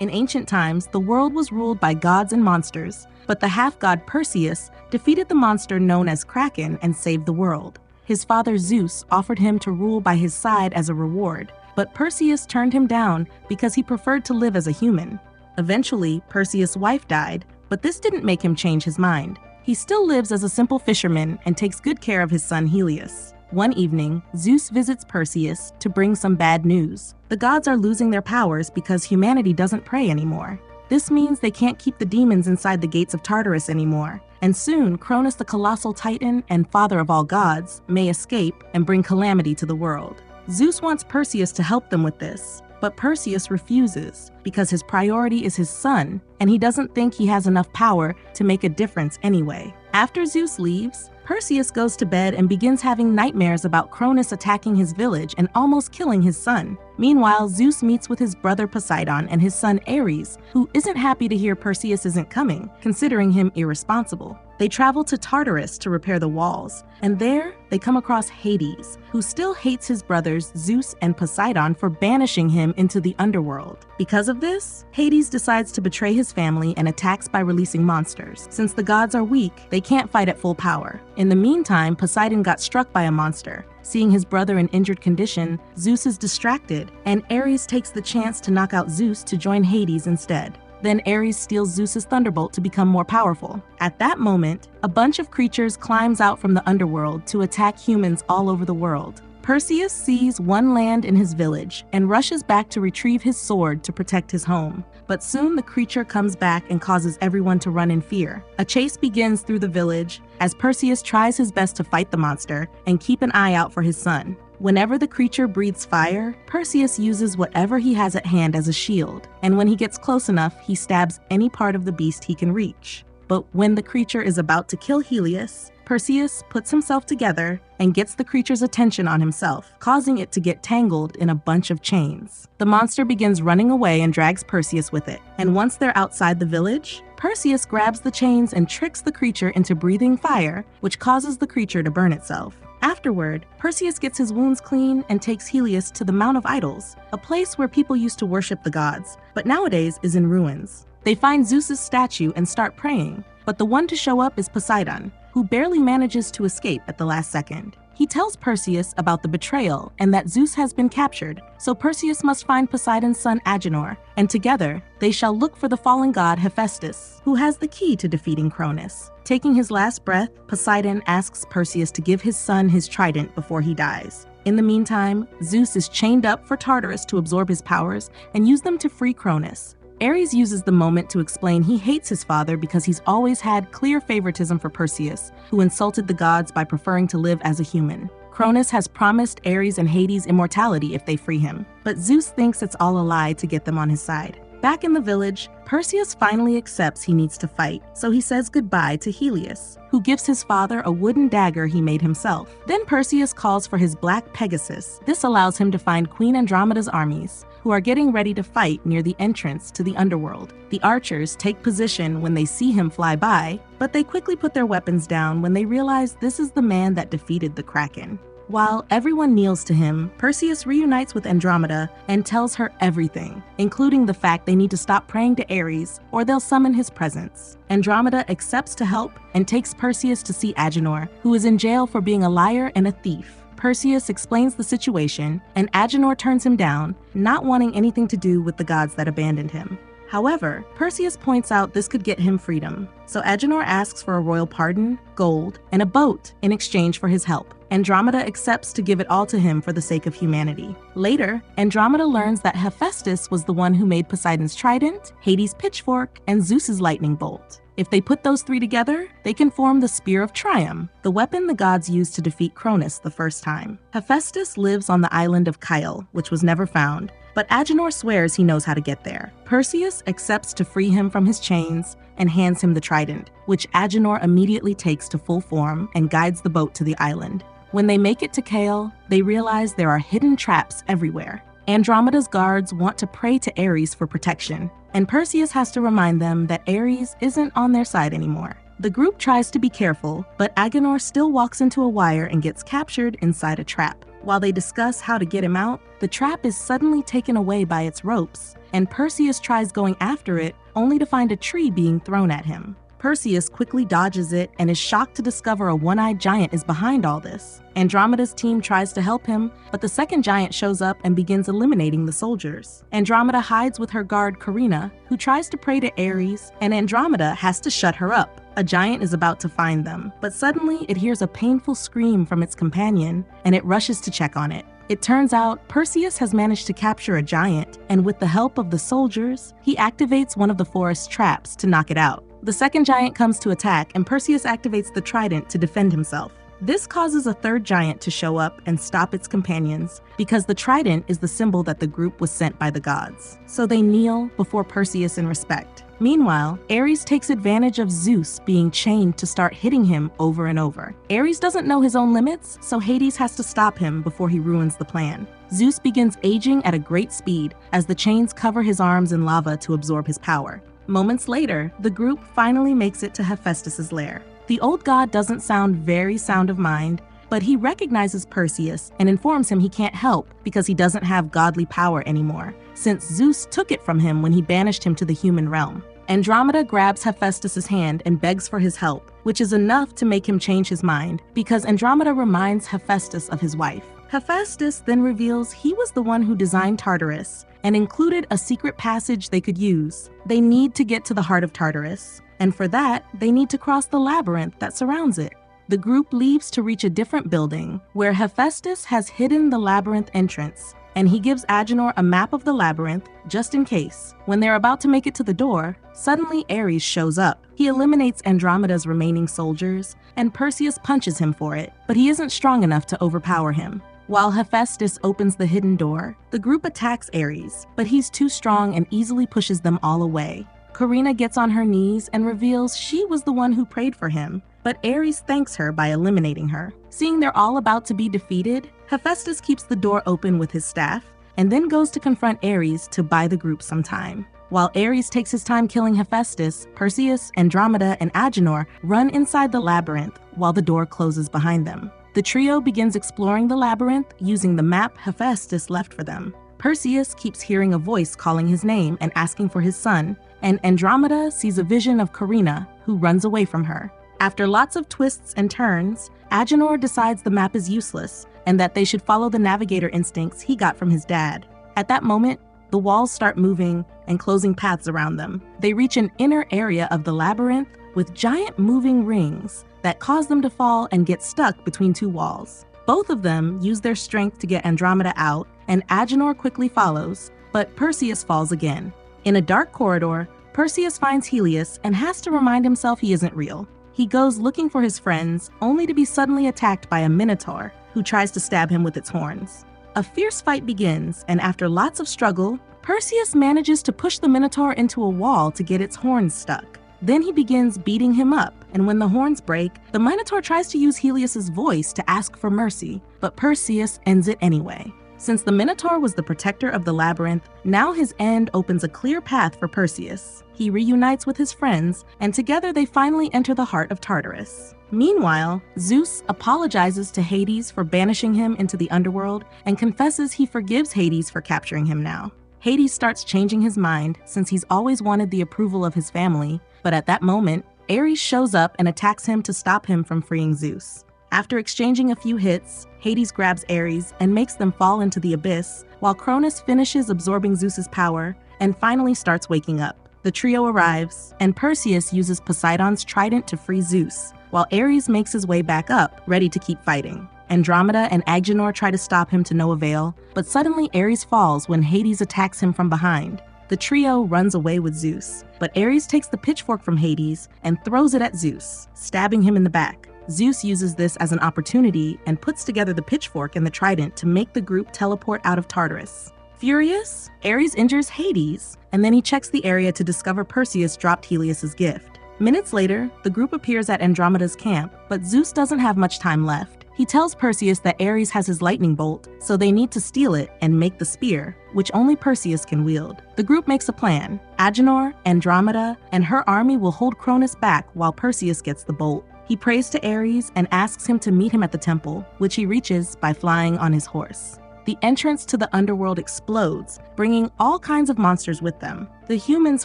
In ancient times, the world was ruled by gods and monsters, but the half-god Perseus defeated the monster known as Kraken and saved the world. His father Zeus offered him to rule by his side as a reward, but Perseus turned him down because he preferred to live as a human. Eventually, Perseus' wife died, but this didn't make him change his mind. He still lives as a simple fisherman and takes good care of his son Helios. One evening, Zeus visits Perseus to bring some bad news. The gods are losing their powers because humanity doesn't pray anymore. This means they can't keep the demons inside the gates of Tartarus anymore, and soon Kronos the colossal titan and father of all gods may escape and bring calamity to the world. Zeus wants Perseus to help them with this, but Perseus refuses because his priority is his son, and he doesn't think he has enough power to make a difference anyway. After Zeus leaves, Perseus goes to bed and begins having nightmares about Kronos attacking his village and almost killing his son. Meanwhile, Zeus meets with his brother Poseidon and his son Ares, who isn't happy to hear Perseus isn't coming, considering him irresponsible. They travel to Tartarus to repair the walls, and there they come across Hades, who still hates his brothers Zeus and Poseidon for banishing him into the underworld. Because of this, Hades decides to betray his family and attacks by releasing monsters. Since the gods are weak, they can't fight at full power. In the meantime, Poseidon got struck by a monster. Seeing his brother in injured condition, Zeus is distracted, and Ares takes the chance to knock out Zeus to join Hades instead. Then Ares steals Zeus's thunderbolt to become more powerful. At that moment, a bunch of creatures climbs out from the underworld to attack humans all over the world. Perseus sees one land in his village and rushes back to retrieve his sword to protect his home. But soon the creature comes back and causes everyone to run in fear. A chase begins through the village as Perseus tries his best to fight the monster and keep an eye out for his son. Whenever the creature breathes fire, Perseus uses whatever he has at hand as a shield, and when he gets close enough, he stabs any part of the beast he can reach. But when the creature is about to kill Helios, Perseus puts himself together and gets the creature's attention on himself, causing it to get tangled in a bunch of chains. The monster begins running away and drags Perseus with it, and once they're outside the village, Perseus grabs the chains and tricks the creature into breathing fire, which causes the creature to burn itself. Afterward, Perseus gets his wounds clean and takes Helios to the Mount of Idols, a place where people used to worship the gods, but nowadays is in ruins. They find Zeus's statue and start praying, but the one to show up is Poseidon, who barely manages to escape at the last second. He tells Perseus about the betrayal and that Zeus has been captured, so Perseus must find Poseidon's son Argenor, and together they shall look for the fallen god Hephaestus, who has the key to defeating Kronos. Taking his last breath, Poseidon asks Perseus to give his son his trident before he dies. In the meantime, Zeus is chained up for Tartarus to absorb his powers and use them to free Kronos. Ares uses the moment to explain he hates his father because he's always had clear favoritism for Perseus, who insulted the gods by preferring to live as a human. Kronos has promised Ares and Hades immortality if they free him, but Zeus thinks it's all a lie to get them on his side. Back in the village, Perseus finally accepts he needs to fight, so he says goodbye to Helios, who gives his father a wooden dagger he made himself. Then Perseus calls for his black Pegasus. This allows him to find Queen Andromeda's armies, who are getting ready to fight near the entrance to the underworld. The archers take position when they see him fly by, but they quickly put their weapons down when they realize this is the man that defeated the Kraken. While everyone kneels to him, Perseus reunites with Andromeda and tells her everything, including the fact they need to stop praying to Ares or they'll summon his presence. Andromeda accepts to help and takes Perseus to see Argenor, who is in jail for being a liar and a thief. Perseus explains the situation, and Argenor turns him down, not wanting anything to do with the gods that abandoned him. However, Perseus points out this could get him freedom, so Argenor asks for a royal pardon, gold, and a boat in exchange for his help. Andromeda accepts to give it all to him for the sake of humanity. Later, Andromeda learns that Hephaestus was the one who made Poseidon's trident, Hades' pitchfork, and Zeus's lightning bolt. If they put those three together, they can form the Spear of Triumph, the weapon the gods used to defeat Kronos the first time. Hephaestus lives on the island of Kyle, which was never found, but Argenor swears he knows how to get there. Perseus accepts to free him from his chains and hands him the trident, which Argenor immediately takes to full form and guides the boat to the island. When they make it to Kale, they realize there are hidden traps everywhere. Andromeda's guards want to pray to Ares for protection, and Perseus has to remind them that Ares isn't on their side anymore. The group tries to be careful, but Argenor still walks into a wire and gets captured inside a trap. While they discuss how to get him out, the trap is suddenly taken away by its ropes, and Perseus tries going after it, only to find a tree being thrown at him. Perseus quickly dodges it and is shocked to discover a one-eyed giant is behind all this. Andromeda's team tries to help him, but the second giant shows up and begins eliminating the soldiers. Andromeda hides with her guard Carina, who tries to pray to Ares, and Andromeda has to shut her up. A giant is about to find them, but suddenly it hears a painful scream from its companion, and it rushes to check on it. It turns out Perseus has managed to capture a giant, and with the help of the soldiers, he activates one of the forest's traps to knock it out. The second giant comes to attack, and Perseus activates the trident to defend himself. This causes a third giant to show up and stop its companions, because the trident is the symbol that the group was sent by the gods. So they kneel before Perseus in respect. Meanwhile, Ares takes advantage of Zeus being chained to start hitting him over and over. Ares doesn't know his own limits, so Hades has to stop him before he ruins the plan. Zeus begins aging at a great speed as the chains cover his arms in lava to absorb his power. Moments later, the group finally makes it to Hephaestus' lair. The old god doesn't sound very sound of mind, but he recognizes Perseus and informs him he can't help because he doesn't have godly power anymore, since Zeus took it from him when he banished him to the human realm. Andromeda grabs Hephaestus' hand and begs for his help, which is enough to make him change his mind, because Andromeda reminds Hephaestus of his wife. Hephaestus then reveals he was the one who designed Tartarus and included a secret passage they could use. They need to get to the heart of Tartarus, and for that, they need to cross the labyrinth that surrounds it. The group leaves to reach a different building, where Hephaestus has hidden the labyrinth entrance, and he gives Argenor a map of the labyrinth just in case. When they're about to make it to the door, suddenly Ares shows up. He eliminates Andromeda's remaining soldiers, and Perseus punches him for it, but he isn't strong enough to overpower him. While Hephaestus opens the hidden door, the group attacks Ares, but he's too strong and easily pushes them all away. Carina gets on her knees and reveals she was the one who prayed for him, but Ares thanks her by eliminating her. Seeing they're all about to be defeated, Hephaestus keeps the door open with his staff, and then goes to confront Ares to buy the group some time. While Ares takes his time killing Hephaestus, Perseus, Andromeda, and Argenor run inside the labyrinth while the door closes behind them. The trio begins exploring the labyrinth using the map Hephaestus left for them. Perseus keeps hearing a voice calling his name and asking for his son, and Andromeda sees a vision of Carina, who runs away from her. After lots of twists and turns, Argenor decides the map is useless and that they should follow the navigator instincts he got from his dad. At that moment, the walls start moving and closing paths around them. They reach an inner area of the labyrinth with giant moving rings that cause them to fall and get stuck between two walls. Both of them use their strength to get Andromeda out, and Argenor quickly follows, but Perseus falls again. In a dark corridor, Perseus finds Helios and has to remind himself he isn't real. He goes looking for his friends, only to be suddenly attacked by a minotaur, who tries to stab him with its horns. A fierce fight begins, and after lots of struggle, Perseus manages to push the minotaur into a wall to get its horns stuck. Then he begins beating him up, and when the horns break, the Minotaur tries to use Helios's voice to ask for mercy, but Perseus ends it anyway. Since the Minotaur was the protector of the labyrinth, now his end opens a clear path for Perseus. He reunites with his friends, and together they finally enter the heart of Tartarus. Meanwhile, Zeus apologizes to Hades for banishing him into the underworld and confesses he forgives Hades for capturing him now. Hades starts changing his mind since he's always wanted the approval of his family, but at that moment, Ares shows up and attacks him to stop him from freeing Zeus. After exchanging a few hits, Hades grabs Ares and makes them fall into the abyss, while Kronos finishes absorbing Zeus's power and finally starts waking up. The trio arrives, and Perseus uses Poseidon's trident to free Zeus, while Ares makes his way back up, ready to keep fighting. Andromeda and Argenor try to stop him to no avail, but suddenly Ares falls when Hades attacks him from behind. The trio runs away with Zeus, but Ares takes the pitchfork from Hades and throws it at Zeus, stabbing him in the back. Zeus uses this as an opportunity and puts together the pitchfork and the trident to make the group teleport out of Tartarus. Furious, Ares injures Hades, and then he checks the area to discover Perseus dropped Helios's gift. Minutes later, the group appears at Andromeda's camp, but Zeus doesn't have much time left. He tells Perseus that Ares has his lightning bolt, so they need to steal it and make the spear, which only Perseus can wield. The group makes a plan. Argenor, Andromeda, and her army will hold Kronos back while Perseus gets the bolt. He prays to Ares and asks him to meet him at the temple, which he reaches by flying on his horse. the entrance to the underworld explodes, bringing all kinds of monsters with them. The humans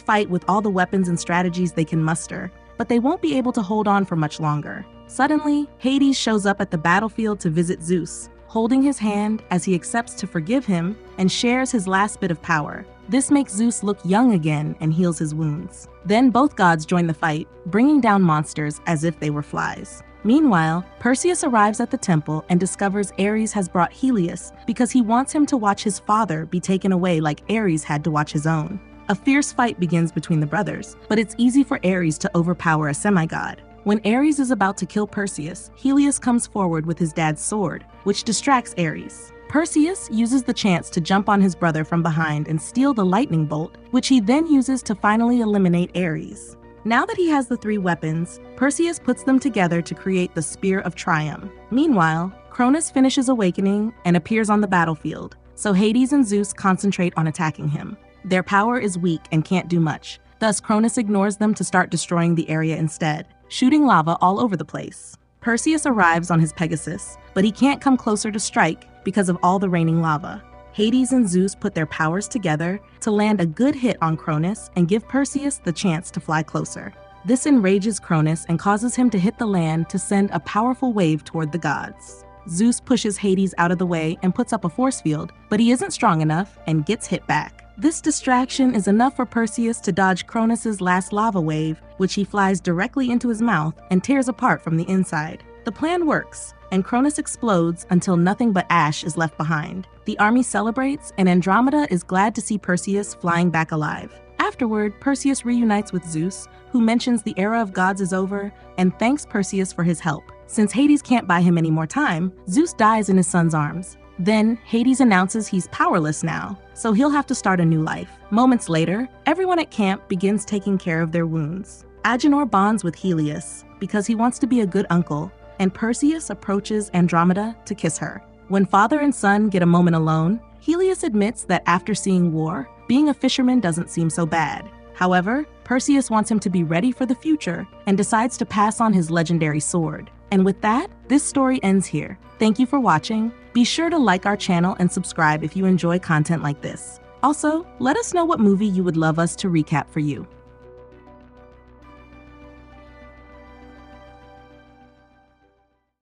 fight with all the weapons and strategies they can muster, but they won't be able to hold on for much longer. Suddenly, Hades shows up at the battlefield to visit Zeus, holding his hand as he accepts to forgive him and shares his last bit of power. This makes Zeus look young again and heals his wounds. Then both gods join the fight, bringing down monsters as if they were flies. Meanwhile, Perseus arrives at the temple and discovers Ares has brought Helios because he wants him to watch his father be taken away like Ares had to watch his own. A fierce fight begins between the brothers, but it's easy for Ares to overpower a semigod. When Ares is about to kill Perseus, Helios comes forward with his dad's sword, which distracts Ares. Perseus uses the chance to jump on his brother from behind and steal the lightning bolt, which he then uses to finally eliminate Ares. Now that he has the three weapons, Perseus puts them together to create the Spear of Triumph. Meanwhile, Kronos finishes awakening and appears on the battlefield, so Hades and Zeus concentrate on attacking him. Their power is weak and can't do much, thus Kronos ignores them to start destroying the area instead, shooting lava all over the place. Perseus arrives on his Pegasus, but he can't come closer to strike because of all the raining lava. Hades and Zeus put their powers together to land a good hit on Kronos and give Perseus the chance to fly closer. This enrages Kronos and causes him to hit the land to send a powerful wave toward the gods. Zeus pushes Hades out of the way and puts up a force field, but he isn't strong enough and gets hit back. This distraction is enough for Perseus to dodge Kronos' last lava wave, which he flies directly into his mouth and tears apart from the inside. The plan works, and Kronos explodes until nothing but ash is left behind. The army celebrates, and Andromeda is glad to see Perseus flying back alive. Afterward, Perseus reunites with Zeus, who mentions the era of gods is over and thanks Perseus for his help. Since Hades can't buy him any more time, Zeus dies in his son's arms. Then, Hades announces he's powerless now, so he'll have to start a new life. Moments later, everyone at camp begins taking care of their wounds. Argenor bonds with Helios because he wants to be a good uncle, and Perseus approaches Andromeda to kiss her. When father and son get a moment alone, Helios admits that after seeing war, being a fisherman doesn't seem so bad. However, Perseus wants him to be ready for the future and decides to pass on his legendary sword. And with that, this story ends here. Thank you for watching. Be sure to like our channel and subscribe if you enjoy content like this. Also, let us know what movie you would love us to recap for you.